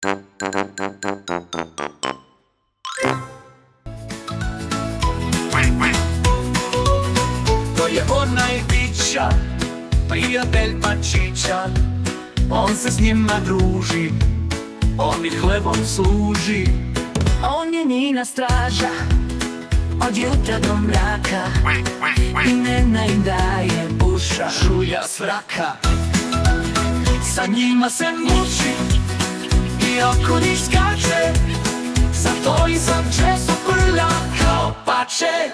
To je on najbića, prijatelj pačića. On se s njima druži, on mi hlebom služi. On je njina straža, od jutra do mraka. Imena im daje buša, Žulja s vraka. Sa njima se muči i oko njih skače. Zato i sam često prlja kao pače.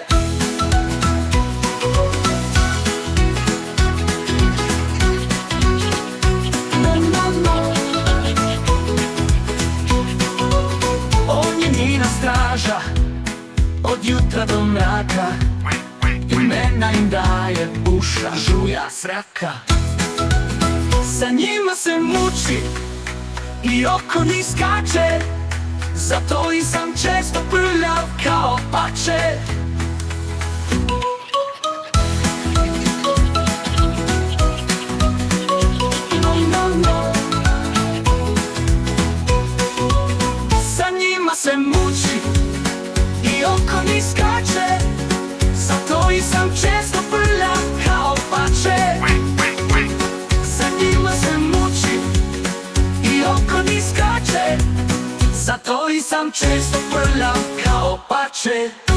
On je njina straža, od jutra do mraka. Imena im daje buša, žulja s vraka. Sa njima se muči i oko njih skače. Zato i sam često prljav kao pače. Sa njima se muči i oko njih skače. Zato i sam često prljav kao pače. Sa njima se muči i oko njih skače. Zato i sam često prljav kao pače.